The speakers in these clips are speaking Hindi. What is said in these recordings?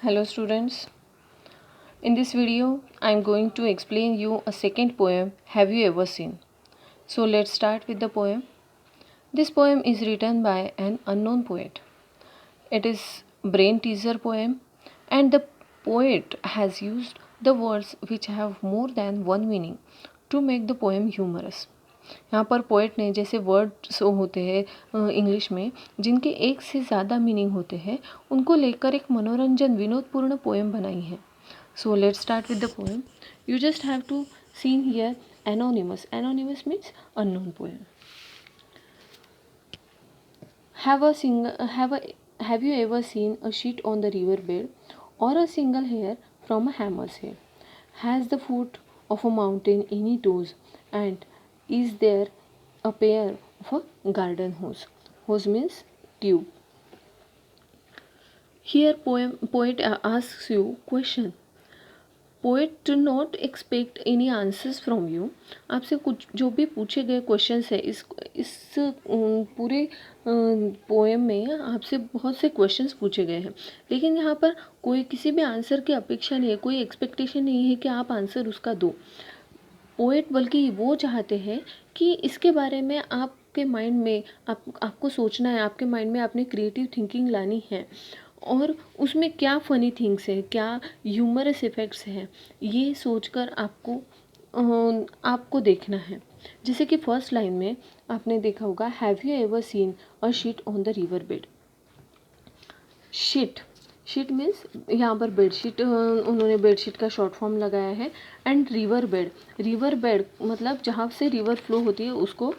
Hello students. In this video I am going to explain you a second poem have you ever seen. So let's start with the poem. This poem is written by an unknown poet. It is brain teaser poem and the poet has used the words which have more than one meaning to make the poem humorous. यहाँ पर पोएट ने जैसे वर्ड्स होते हैं इंग्लिश में जिनके एक से ज़्यादा मीनिंग होते हैं उनको लेकर एक मनोरंजन विनोदपूर्ण पोएम बनाई है. So let's start with the poem. You just have to seen here anonymous. Anonymous means unknown poem. Have you ever seen a sheet on the river bed or a single hair from a hammer's head? Has the foot of a mountain any toes, and is there a pair of a garden hose? Hose means tube. Here poet asks you question. Poet do not expect any answers from you. आपसे कुछ जो भी पूछे गए क्वेश्चंस है इस पूरे पोएम में आपसे बहुत से क्वेश्चंस पूछे गए हैं, लेकिन यहाँ पर कोई किसी भी आंसर की अपेक्षा नहीं है, कोई एक्सपेक्टेशन नहीं है कि आप आंसर उसका दो. पोएट बल्कि वो चाहते हैं कि इसके बारे में आपके माइंड में आपको सोचना है, आपके माइंड में आपने क्रिएटिव थिंकिंग लानी है और उसमें क्या फ़नी थिंग्स है, क्या ह्यूमरस इफ़ेक्ट्स हैं, ये सोचकर आपको देखना है. जैसे कि फर्स्ट लाइन में आपने देखा होगा, have you ever seen a sheet on the river bed. Sheet means यहाँ पर बेडशीट, उन्होंने बेडशीट का शॉर्ट फॉर्म लगाया है. एंड रिवर बेड मतलब जहाँ से रिवर फ्लो होती है उसको,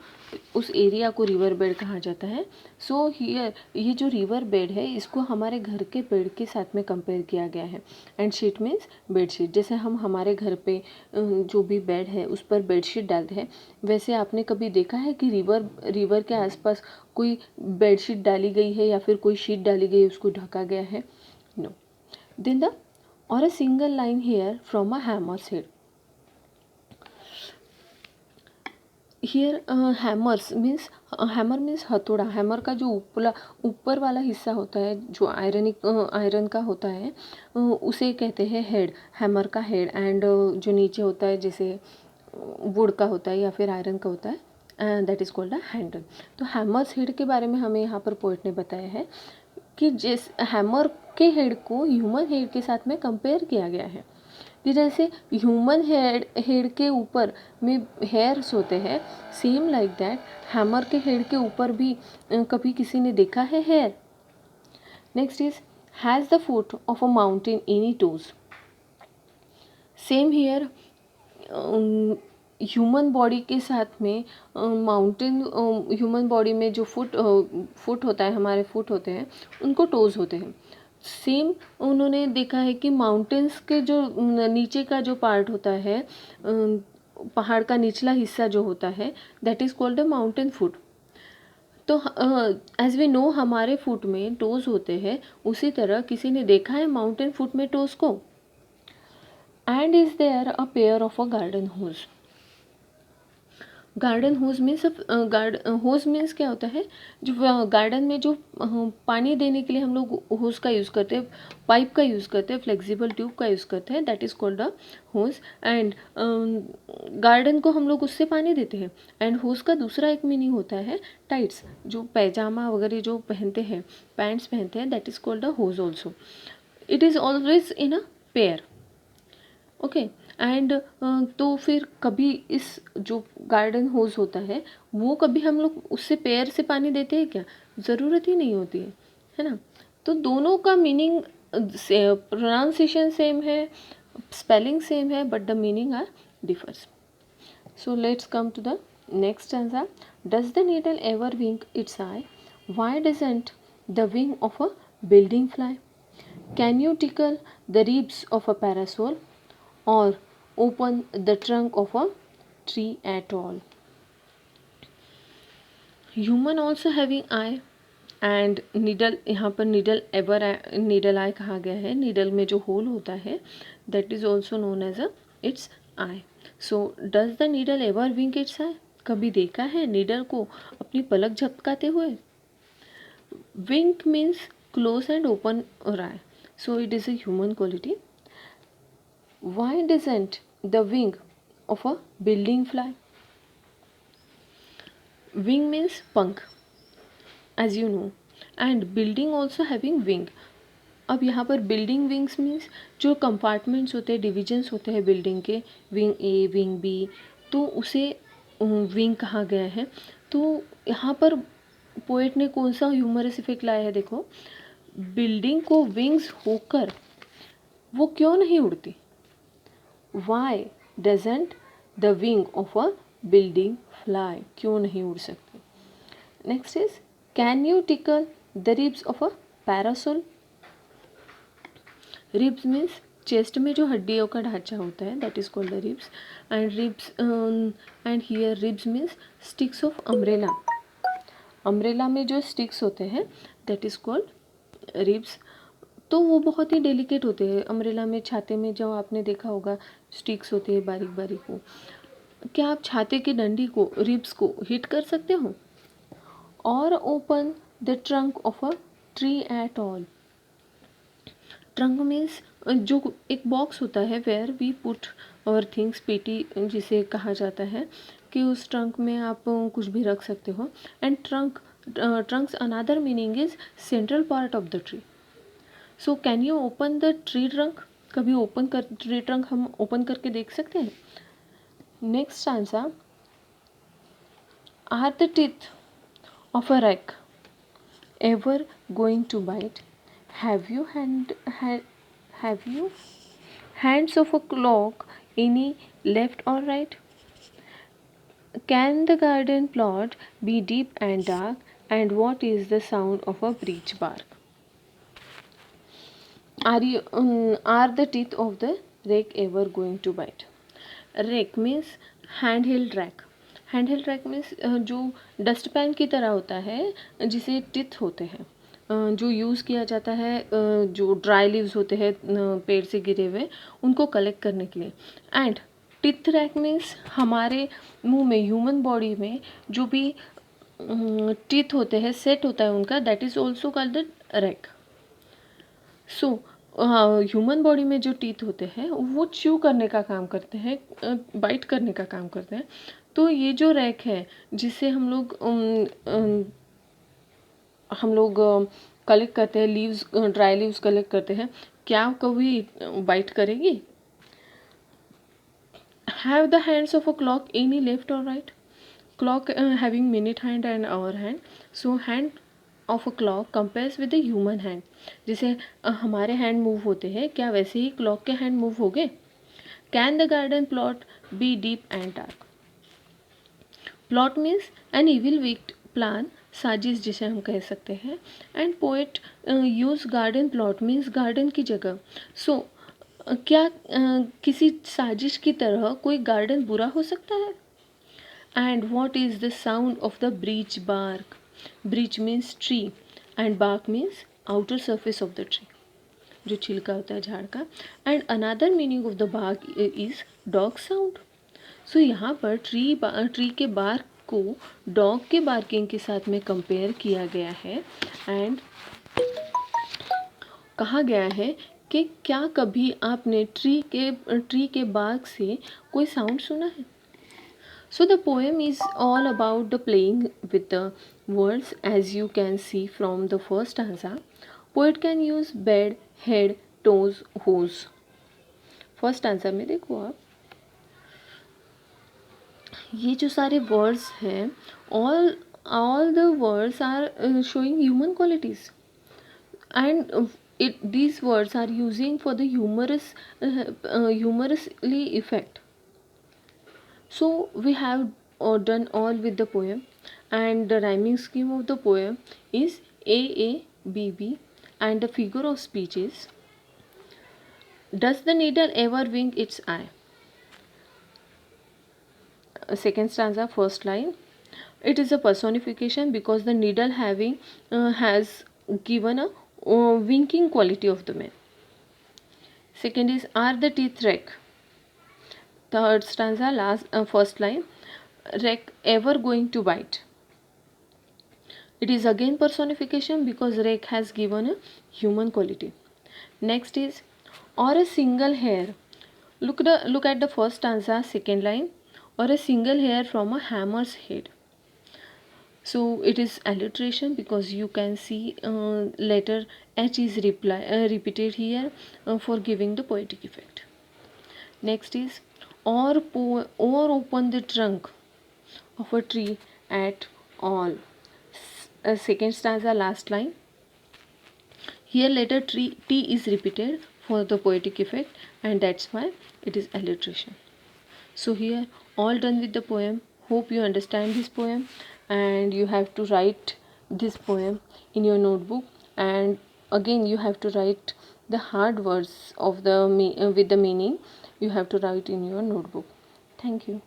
उस एरिया को रिवर बेड कहा जाता है. सो हियर ये जो रिवर बेड है इसको हमारे घर के बेड के साथ में कंपेयर किया गया है. And sheet means bedsheet. जैसे हम हमारे घर पे जो भी बेड है उस पर बेडशीट डालते हैं, वैसे आपने कभी देखा है कि रिवर के आसपास कोई बेडशीट डाली गई है या फिर कोई शीट डाली गई है, उसको ढका गया है? नो. देन द और a single line hair from a hammer's head. Here hammer means हथौड़ा. हैमर का जो ऊपर वाला हिस्सा होता है जो आयरन का होता है उसे कहते हैं हेड, हैमर का हेड. एंड जो नीचे होता है जैसे वुड का होता है या फिर आयरन का होता है, and that is called a handle. तो हैमर्स हेड के बारे में हमें यहाँ पर पोएट ने बताया है कि जिस हैमर के हेड को ह्यूमन हेड के साथ में कंपेयर किया गया है. जैसे ह्यूमन हेड के ऊपर में हेयर्स होते हैं, सेम लाइक दैट हैमर के हेड के ऊपर भी कभी किसी ने देखा है hair. Next is has the foot of a mountain any toes. Same here human body के साथ में ह्यूमन बॉडी में जो फुट होता है, हमारे फुट होते हैं, उनको टोज होते हैं. सेम उन्होंने देखा है कि माउंटेन्स के जो नीचे का जो पार्ट होता है, पहाड़ का निचला हिस्सा जो होता है, that is called a mountain foot. तो एज वी नो हमारे फुट में टोज होते हैं, उसी तरह किसी ने देखा है माउंटेन फुट में टोज को. And is there a pair of a garden hose. Garden hose means hose means क्या होता है, जो गार्डन में जो पानी देने के लिए हम लोग होज का यूज़ करते हैं, पाइप का यूज़ करते हैं, फ्लेक्सिबल ट्यूब का यूज़ करते हैं, that is called a hose. And garden को हम लोग उससे पानी देते हैं. एंड होज का दूसरा एक मीनिंग होता है टाइट्स, जो पैजामा वगैरह जो पहनते हैं, पैंट्स पहनते हैं, that is called a hose also. It is always in a pair. Okay. And तो फिर कभी इस जो गार्डन होज होता है वो कभी हम लोग उससे पेयर से पानी देते हैं क्या? ज़रूरत ही नहीं होती है ना. तो दोनों का मीनिंग प्रोनाउंसिएशन सेम है, स्पेलिंग सेम है, but the meaning are differs. So let's come to the next answer. Does the needle ever wink its eye? Why doesn't the wing of a building fly? Can you tickle the ribs of a parasol or open the trunk of a tree at all? Human also having eye and needle. यहाँ पर needle ever needle eye कहा गया है. needle में जो hole होता है that is also known as a its eye. So does the needle ever wink its eye? कभी देखा है needle को अपनी पलक झपकाते हुए? Wink means close and open your eye. So it is a human quality. Why doesn't the wing of a building fly? Wing means पंख, as you know, and building also having wing. अब यहाँ पर बिल्डिंग विंग्स मीन्स जो कंपार्टमेंट्स होते हैं, डिविजन्स होते हैं बिल्डिंग के, विंग ए, विंग बी, तो उसे विंग कहा गया है. तो यहाँ पर पोएट ने कौन सा ह्यूमरस इफेक्ट लाया है, देखो, बिल्डिंग को विंग्स होकर वो क्यों नहीं उड़ती? Why doesn't the wing of a building fly? क्यों नहीं उड़ सकती? Next is, can you tickle the ribs of a parasol? Ribs means chest में जो हड्डियों का ढांचा होता है, that is called the ribs. And ribs and here ribs means sticks of umbrella. Umbrella में जो स्टिक्स होते हैं दैट इज कॉल्ड रिब्स. तो वो बहुत ही डेलिकेट होते हैं. अम्ब्रेला में, छाते में जो आपने देखा होगा स्टिक्स होती है बारीक बारीक को. क्या आप छाते की डंडी को, रिब्स को हिट कर सकते हो? और open the trunk of a tree at all. Trunk means जो एक बॉक्स होता है वेयर वी पुट और थिंग्स, पेटी जिसे कहा जाता है, कि उस ट्रंक में आप कुछ भी रख सकते हो. And trunks another meaning is central part of the tree. So can you open the tree trunk? कभी ट्री ट्रंक हम ओपन करके देख सकते हैं? Next answer, are the teeth of a rack ever going to bite? Have you hands of a clock any left or right? Can the garden plot be deep and dark? And what is the sound of a breech bark? Are the teeth of the rake ever going to bite? Rake means handheld rack. Handheld rack means जो डस्टपैन की तरह होता है, जिसे टिथ होते हैं, जो यूज़ किया जाता है, जो ड्राई लीव्स होते हैं पेड़ से गिरे हुए, उनको कलेक्ट करने के लिए. एंड टिथ रैक मीन्स हमारे मुंह में, ह्यूमन बॉडी में जो भी टीथ होते हैं, सेट होता है उनका, that is also called the rack. So human body में जो टीथ होते हैं वो च्यू करने का काम करते हैं, बाइट करने का काम करते हैं. तो ये जो रैक है जिसे हम लोग कलेक्ट करते हैं, लीव्स, ड्राई लीव्स कलेक्ट करते हैं, क्या कभी बाइट करेगी? Have the hands of a clock any left or right? Clock having minute hand and hour hand. So hand of a clock compares with the human hand. जैसे हमारे हैंड मूव होते हैं, क्या वैसे ही क्लॉक के हैंड मूव हो गए? Can the garden plot be deep and dark? Plot means an evil wicked plan, साजिश जिसे हम कह सकते हैं. And poet use garden plot means garden की जगह. सो क्या किसी साजिश की तरह कोई गार्डन बुरा हो सकता है? And what is the sound of the beech bark? Beech means tree and bark means outer surface of the tree, जो छिलका होता है झाड़ का. And another meaning of the bark is dog sound. So यहाँ पर ट्री के बार्क को डॉग के बार्किंग के साथ में कंपेयर किया गया है. एंड कहा गया है कि क्या कभी आपने ट्री के बार्क से कोई साउंड सुना है? So the poem is all about the playing with the words, as you can see from the first answer. Poet can use bed, head, toes, hose. First answer में देखो आप, ये जो सारे वर्ड्स हैं, all the words are showing human qualities, and these words are using for the humorously effect. So we have done all with the poem, and the rhyming scheme of the poem is A A B B, and the figure of speech is, does the needle ever wink its eye? Second stanza, first line, it is a personification because the needle has given a winking quality of the man. Second is, are the teeth rake? Third stanza, first line, rake ever going to bite? It is again personification because rake has given a human quality. Next is or a single hair. Look at the first stanza, second line. Or a single hair from a hammer's head. So it is alliteration because you can see letter H is repeated here for giving the poetic effect. Next is or open the trunk of a tree at all. Second stanza, last line. Here letter T is repeated for the poetic effect, and that's why it is alliteration. So here all done with the poem. Hope you understand this poem, and you have to write this poem in your notebook, and again you have to write the hard words of the with the meaning. You have to write in your notebook. Thank you.